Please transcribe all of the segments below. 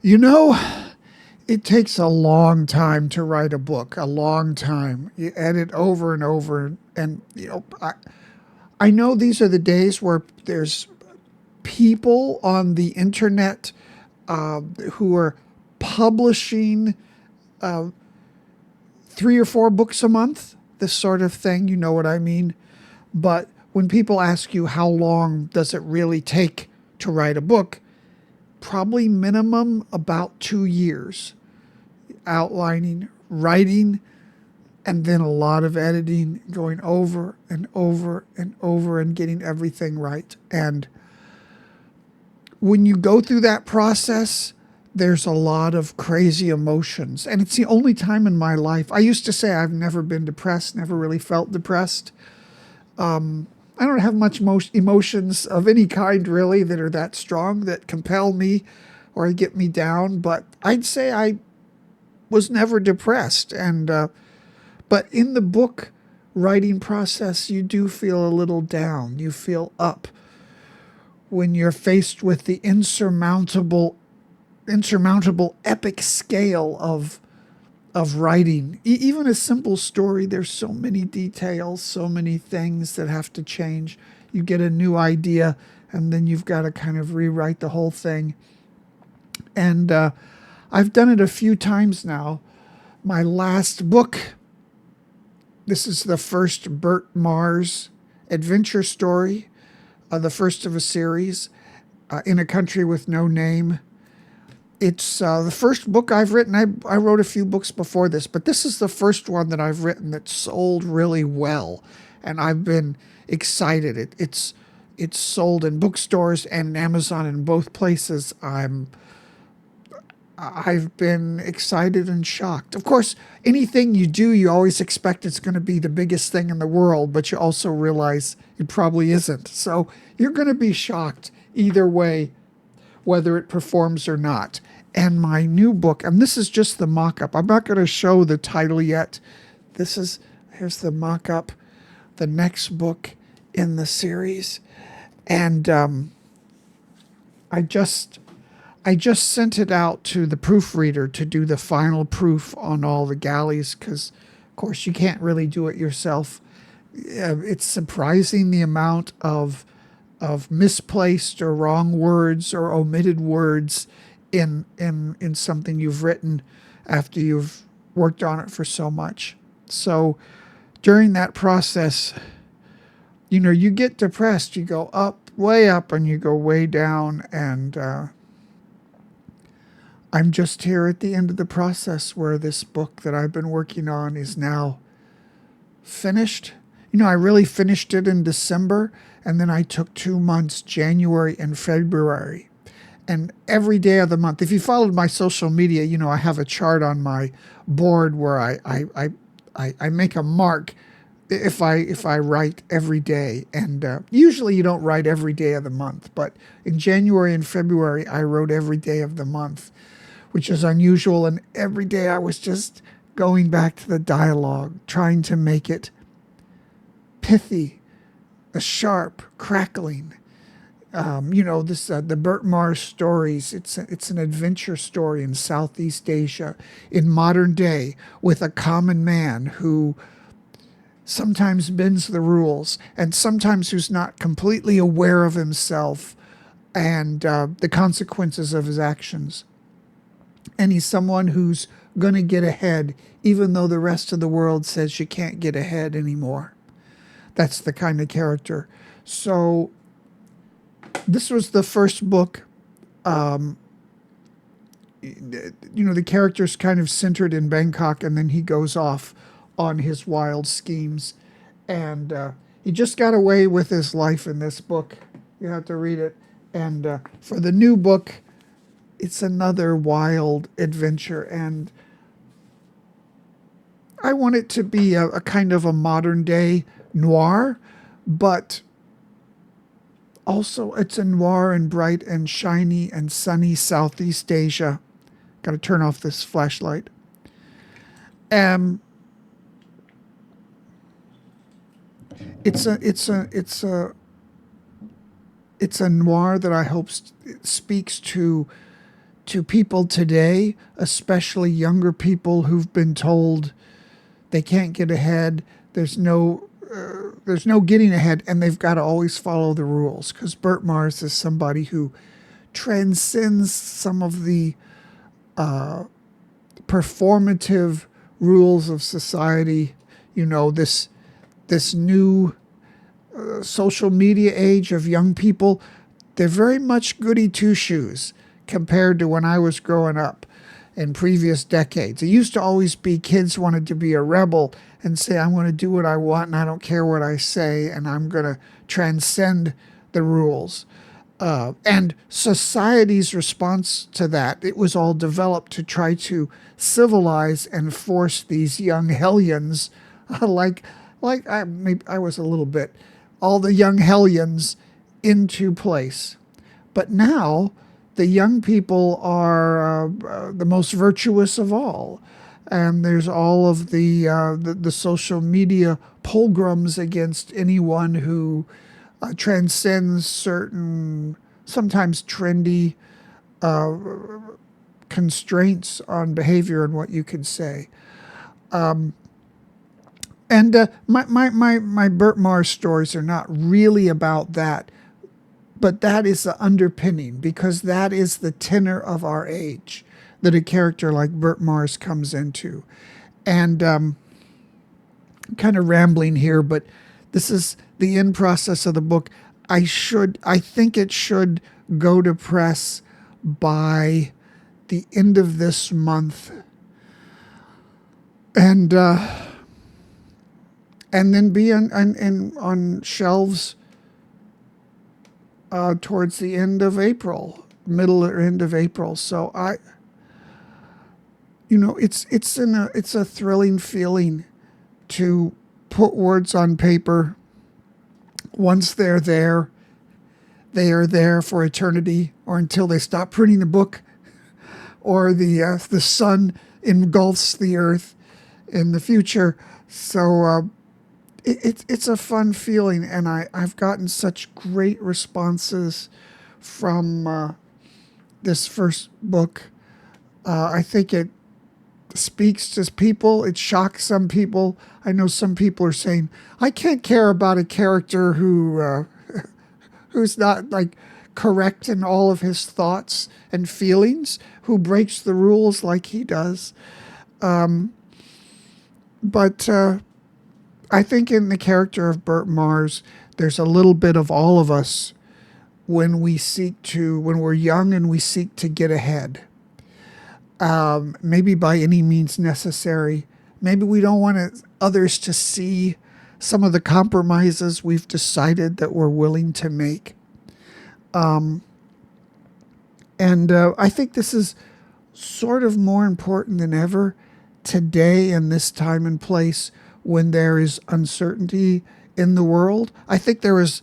You know, it takes a long time to write a book, a long time. You edit over and over. And, I know these are the days where there's people on the internet who are publishing 3 or 4 books a month, this sort of thing. You know what I mean? But when people ask you how long does it really take to write a book, probably minimum about 2 years. Outlining, writing, and then a lot of editing, going over and over and over and getting everything right. And when you go through that process, there's a lot of crazy emotions. And it's the only time in my life. I used to say I've never been depressed, never really felt depressed. I don't have much emotions of any kind really that are that strong that compel me or get me down. But I'd say I was never depressed. And but in the book writing process, you do feel a little down. You feel up when you're faced with the insurmountable epic scale of writing. Even a simple story, there's so many details, so many things that have to change. You get a new idea, and then you've got to kind of rewrite the whole thing. And I've done it a few times now. My last book, this is the first Bert Mars adventure story, the first of a series, In a Country with No Name. It's the first book I've written. I wrote a few books before this, but this is the first one that I've written that sold really well, and I've been excited. It's sold in bookstores and Amazon, in both places. I've been excited and shocked. Of course, anything you do, you always expect it's going to be the biggest thing in the world, but you also realize it probably isn't. So you're going to be shocked either way, whether it performs or not. And my new book, and this is just the mock-up. I'm not going to show the title yet. Here's the mock-up, the next book in the series. And I just sent it out to the proofreader to do the final proof on all the galleys because, of course, you can't really do it yourself. It's surprising the amount of misplaced or wrong words or omitted words in something you've written after you've worked on it for so much. So during that process, you get depressed. You go up, way up, and you go way down. And I'm just here at the end of the process where this book that I've been working on is now finished. I really finished it in December, and then I took 2 months, January and February. And every day of the month, if you followed my social media, I have a chart on my board where I make a mark if I write every day. And usually you don't write every day of the month, but in January and February, I wrote every day of the month, which is unusual. And every day I was just going back to the dialogue, trying to make it pithy, sharp, crackling. The Bert Mars stories. It's an adventure story in Southeast Asia, in modern day, with a common man who sometimes bends the rules and sometimes who's not completely aware of himself and the consequences of his actions. And he's someone who's going to get ahead, even though the rest of the world says you can't get ahead anymore. That's the kind of character. So this was the first book. The character's kind of centered in Bangkok, and then he goes off on his wild schemes. And he just got away with his life in this book. You have to read it. And for the new book, it's another wild adventure. And I want it to be a kind of a modern day noir, but also it's a noir and bright and shiny and sunny Southeast Asia. Got to turn off this flashlight. It's a noir that I hope speaks to to people today, especially younger people who've been told they can't get ahead. There's no getting ahead, and they've got to always follow the rules. Because Bert Mars is somebody who transcends some of the performative rules of society. This new social media age of young people, they're very much goody two-shoes compared to when I was growing up in previous decades. It used to always be kids wanted to be a rebel and say, I'm going to do what I want and I don't care what I say and I'm going to transcend the rules. And society's response to that, it was all developed to try to civilize and force these young hellions, I was a little bit, all the young hellions into place. But now the young people are the most virtuous of all. And there's all of the social media pogroms against anyone who transcends certain, sometimes trendy constraints on behavior and what you can say. My Bert Mars stories are not really about that, but that is the underpinning, because that is the tenor of our age that a character like Bert Mars comes into. And kind of rambling here, but this is the end process of the book. I think it should go to press by the end of this month. And then be on shelves towards the end of April, middle or end of April. So it's a thrilling feeling to put words on paper. Once they're there, they are there for eternity, or until they stop printing the book, or the sun engulfs the earth in the future. So it's a fun feeling, and I've gotten such great responses from this first book. I think it speaks to people. It shocks some people. I know some people are saying, I can't care about a character who's not correct in all of his thoughts and feelings, who breaks the rules like he does. But I think in the character of Bert Mars, there's a little bit of all of us when we're young and we seek to get ahead. Maybe by any means necessary. Maybe we don't want others to see some of the compromises we've decided that we're willing to make. I think this is sort of more important than ever today in this time and place when there is uncertainty in the world. I think there is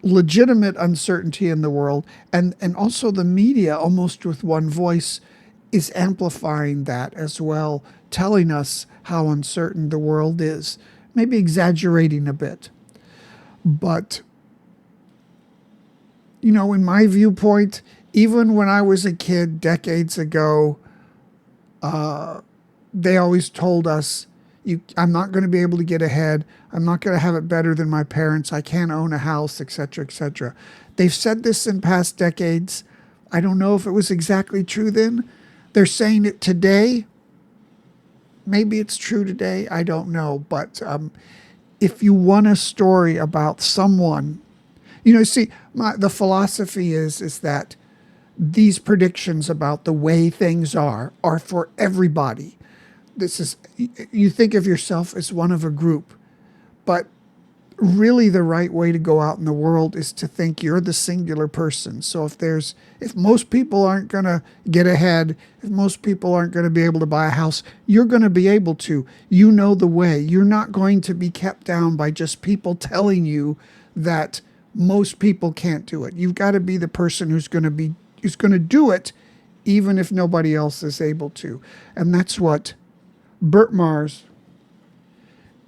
legitimate uncertainty in the world, and also the media, almost with one voice, is amplifying that as well, telling us how uncertain the world is, maybe exaggerating a bit. But, in my viewpoint, even when I was a kid decades ago, they always told us, I'm not going to be able to get ahead. I'm not going to have it better than my parents. I can't own a house, etc., etc. They've said this in past decades. I don't know if it was exactly true then. They're saying it today. Maybe it's true today. I don't know. But if you want a story about someone, the philosophy is that these predictions about the way things are for everybody. You think of yourself as one of a group, but really the right way to go out in the world is to think you're the singular person. So if most people aren't going to get ahead, if most people aren't going to be able to buy a house, you're going to be able to. You know the way. You're not going to be kept down by just people telling you that most people can't do it. You've got to be the person who's going to do it, even if nobody else is able to. And that's what Bert Mars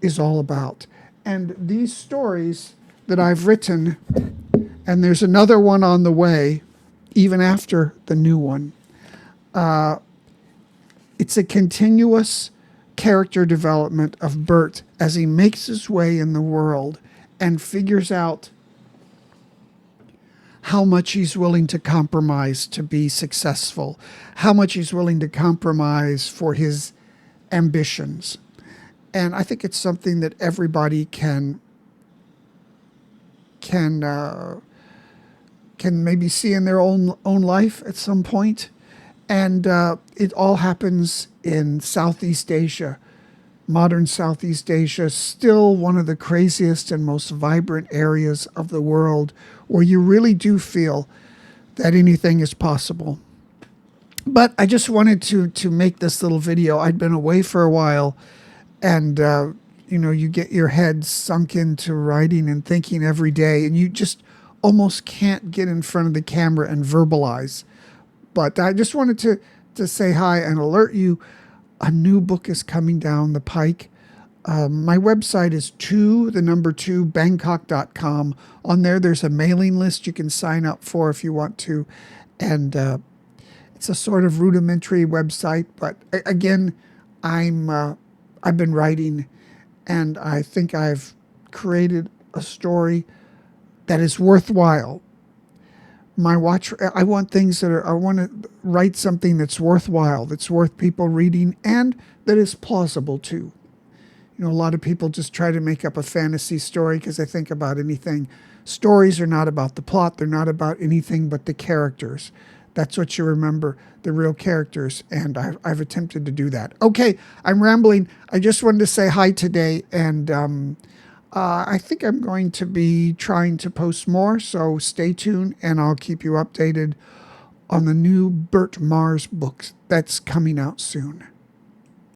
is all about. And these stories that I've written, and there's another one on the way, even after the new one, It's a continuous character development of Bert as he makes his way in the world and figures out how much he's willing to compromise to be successful, how much he's willing to compromise for his ambitions. And I think it's something that everybody can maybe see in their own life at some point. And it all happens in Southeast Asia. Modern Southeast Asia, still one of the craziest and most vibrant areas of the world, where you really do feel that anything is possible. But I just wanted to make this little video. I'd been away for a while, and you get your head sunk into writing and thinking every day, and you just almost can't get in front of the camera and verbalize. But I just wanted to say hi and alert you. A new book is coming down the pike. My website is 2 Bangkok.com. On there, there's a mailing list you can sign up for if you want to. And it's a sort of rudimentary website. But again, I've been writing, and I think I've created a story that is worthwhile. I want things that I want to write something that's worthwhile, that's worth people reading, and that is plausible too. A lot of people just try to make up a fantasy story because they think about anything. Stories are not about the plot. They're not about anything but the characters. That's what you remember, the real characters. And I've attempted to do that. Okay, I'm rambling. I just wanted to say hi today, and I think I'm going to be trying to post more, so stay tuned, and I'll keep you updated on the new Bert Mars book that's coming out soon.